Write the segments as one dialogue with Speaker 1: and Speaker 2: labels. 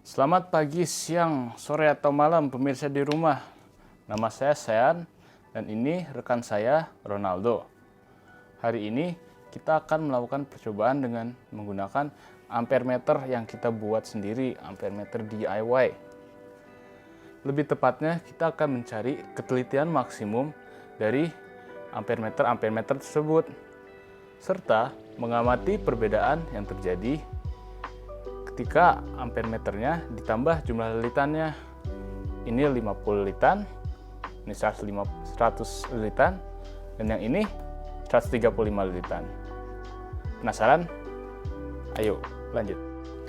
Speaker 1: Selamat pagi, siang, sore, atau malam pemirsa di rumah. Nama saya Sean dan ini rekan saya Ronaldo. Hari ini kita akan melakukan percobaan dengan menggunakan ampere meter yang kita buat sendiri, ampere meter DIY. Lebih tepatnya kita akan mencari ketelitian maksimum dari ampere meter tersebut serta mengamati perbedaan yang terjadi ketika ampere meternya ditambah jumlah lilitannya. Ini 50 lilitan, ini 100 lilitan, dan yang ini 135 lilitan. Penasaran? Ayo lanjut.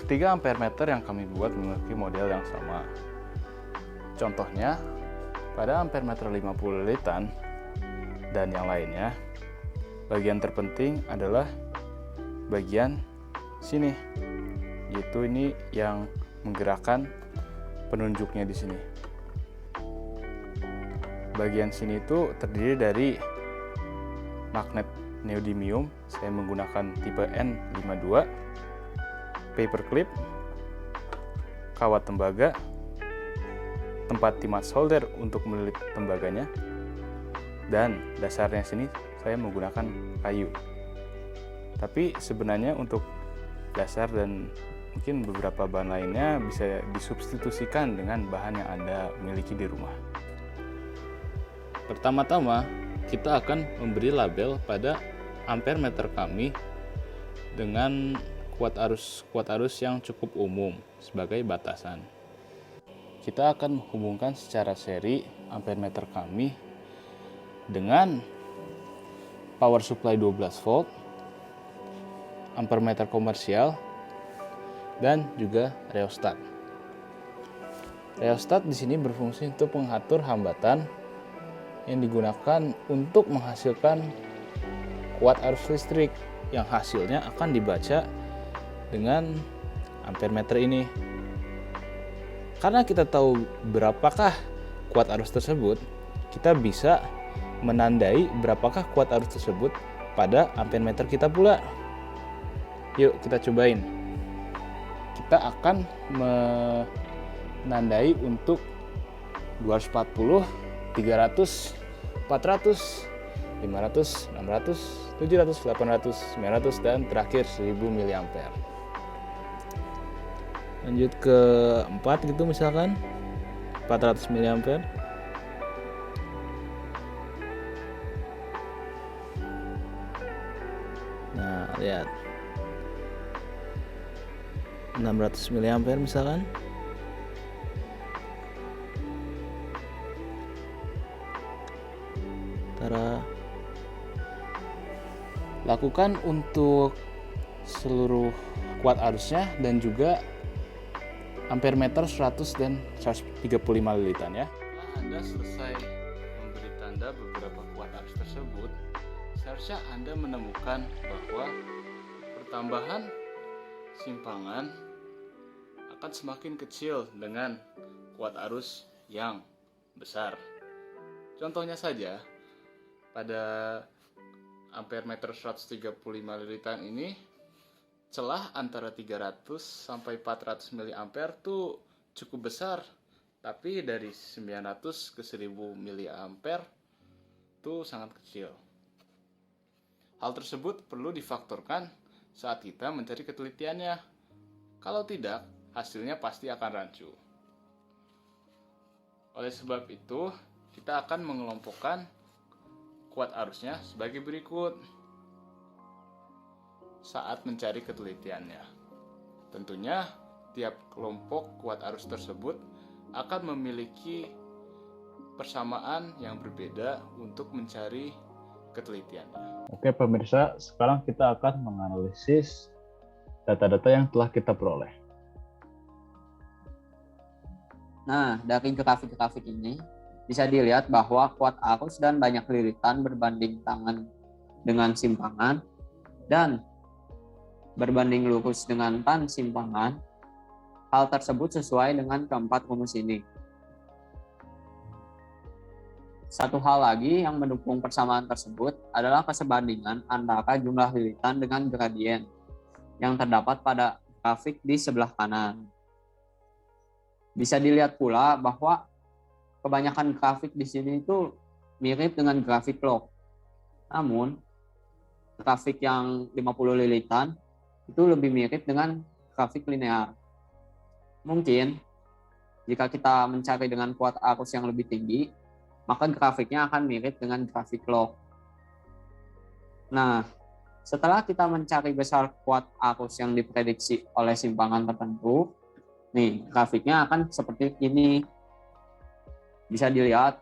Speaker 1: Ketiga ampere meter yang kami buat memiliki model yang sama. Contohnya, pada ampere meter 50 lilitan dan yang lainnya, bagian terpenting adalah bagian sini, yaitu ini yang menggerakkan penunjuknya di sini. Bagian sini itu terdiri dari magnet neodymium, saya menggunakan tipe N52, paperclip, kawat tembaga, tempat timas holder untuk melilit tembaganya, dan dasarnya sini saya menggunakan kayu. Tapi sebenarnya untuk dasar dan mungkin beberapa bahan lainnya bisa disubstitusikan dengan bahan yang Anda miliki di rumah. Pertama-tama, kita akan memberi label pada ampere meter kami dengan kuat arus yang cukup umum sebagai batasan. Kita akan menghubungkan secara seri ampere meter kami dengan power supply 12 volt, ampere meter komersial, dan juga rheostat. Rheostat di sini berfungsi untuk mengatur hambatan yang digunakan untuk menghasilkan kuat arus listrik yang hasilnya akan dibaca dengan ampere meter ini. Karena kita tahu berapakah kuat arus tersebut, kita bisa menandai berapakah kuat arus tersebut pada ampere meter kita pula. Yuk kita cobain. Kita akan menandai untuk 240, 300, 400, 500, 600, 700, 800, 900, dan terakhir 1000 mA. Lanjut ke 4 gitu misalkan, 400 mA. Nah, lihat. 600 mA misalkan. Lakukan untuk seluruh kuat arusnya dan juga ampere meter 100 dan 135 lilitan ya. Setelah Anda selesai memberi tanda beberapa kuat arus tersebut, seharusnya Anda menemukan bahwa pertambahan simpangan akan semakin kecil dengan kuat arus yang besar. Contohnya saja, pada ampere meter 135 lilitan ini, celah antara 300 sampai 400 mA tuh cukup besar, tapi dari 900 ke 1000 mA tuh sangat kecil. Hal tersebut perlu difaktorkan saat kita mencari ketelitiannya. Kalau tidak, hasilnya pasti akan rancu. Oleh sebab itu, kita akan mengelompokkan kuat arusnya sebagai berikut saat mencari ketelitiannya. Tentunya, tiap kelompok kuat arus tersebut akan memiliki persamaan yang berbeda untuk mencari ketelitiannya. Oke pemirsa, sekarang kita akan menganalisis data-data yang telah kita peroleh.
Speaker 2: Nah, dari grafik-grafik ini bisa dilihat bahwa kuat arus dan banyak lilitan berbanding tangan dengan simpangan dan berbanding lurus dengan tan simpangan. Hal tersebut sesuai dengan keempat rumus ini. Satu hal lagi yang mendukung persamaan tersebut adalah kesebandingan antara jumlah lilitan dengan gradien yang terdapat pada grafik di sebelah kanan. Bisa dilihat pula bahwa kebanyakan grafik di sini itu mirip dengan grafik log. Namun, grafik yang 50 lilitan itu lebih mirip dengan grafik linear. Mungkin, jika kita mencari dengan kuat arus yang lebih tinggi, maka grafiknya akan mirip dengan grafik log. Nah, setelah kita mencari besar kuat arus yang diprediksi oleh simpangan tertentu, nih grafiknya akan seperti ini. Bisa dilihat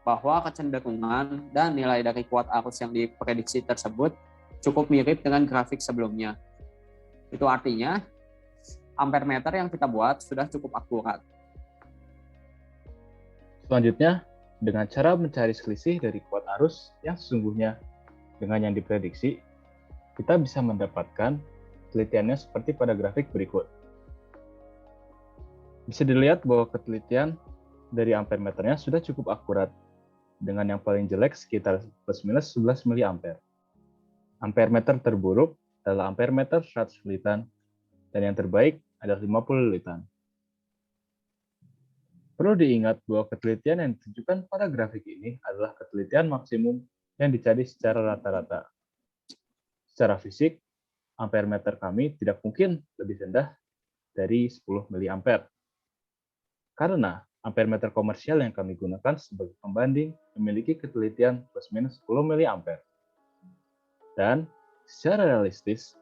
Speaker 2: bahwa kecenderungan dan nilai dari kuat arus yang diprediksi tersebut cukup mirip dengan grafik sebelumnya. Itu artinya ampere meter yang kita buat sudah cukup akurat.
Speaker 1: Selanjutnya, dengan cara mencari selisih dari kuat arus yang sesungguhnya dengan yang diprediksi, kita bisa mendapatkan ketelitiannya seperti pada grafik berikut. Bisa dilihat bahwa ketelitian dari ampere meternya sudah cukup akurat, dengan yang paling jelek sekitar plus minus 11 mA. Ampere meter terburuk adalah ampere meter 100 lilitan, dan yang terbaik adalah 50 lilitan. Perlu diingat bahwa ketelitian yang ditunjukkan pada grafik ini adalah ketelitian maksimum yang dicari secara rata-rata. Secara fisik, ampere meter kami tidak mungkin lebih rendah dari 10 mA. Karena ampere meter komersial yang kami gunakan sebagai pembanding memiliki ketelitian plus minus 10 mA. Dan secara realistis,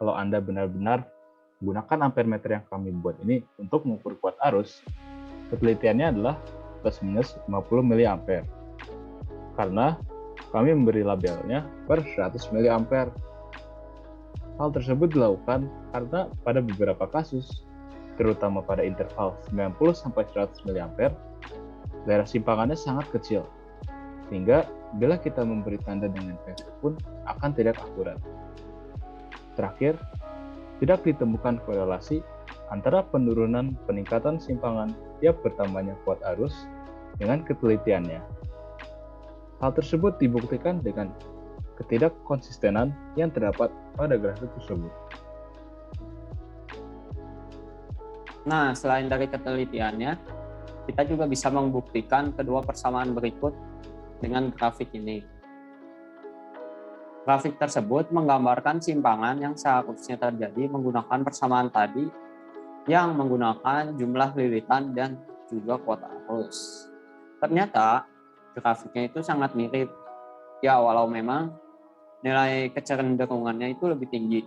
Speaker 1: kalau Anda benar-benar menggunakan ampere meter yang kami buat ini untuk mengukur kuat arus, ketelitiannya adalah plus minus 50 mA. Karena kami memberi labelnya per 100 mA. Hal tersebut dilakukan karena pada beberapa kasus, terutama pada interval 90-100 mA, daerah simpangannya sangat kecil, sehingga bila kita memberi tanda dengan pensil pun akan tidak akurat. Terakhir, tidak ditemukan korelasi antara penurunan peningkatan simpangan tiap bertambahnya kuat arus dengan ketelitiannya. Hal tersebut dibuktikan dengan ketidakkonsistenan yang terdapat pada grafik tersebut.
Speaker 2: Nah, selain dari ketelitiannya, kita juga bisa membuktikan kedua persamaan berikut dengan grafik ini. Grafik tersebut menggambarkan simpangan yang seharusnya terjadi menggunakan persamaan tadi yang menggunakan jumlah lilitan dan juga kuat arus. Ternyata grafiknya itu sangat mirip. Ya, walau memang nilai kecenderungannya itu lebih tinggi.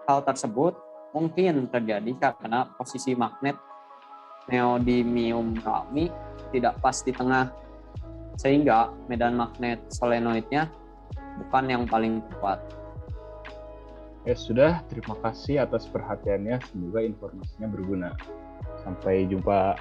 Speaker 2: Hal tersebut mungkin terjadi karena posisi magnet neodymium kami tidak pas di tengah, sehingga medan magnet solenoidnya bukan yang paling kuat.
Speaker 1: Ya sudah, terima kasih atas perhatiannya. Semoga informasinya berguna. Sampai jumpa.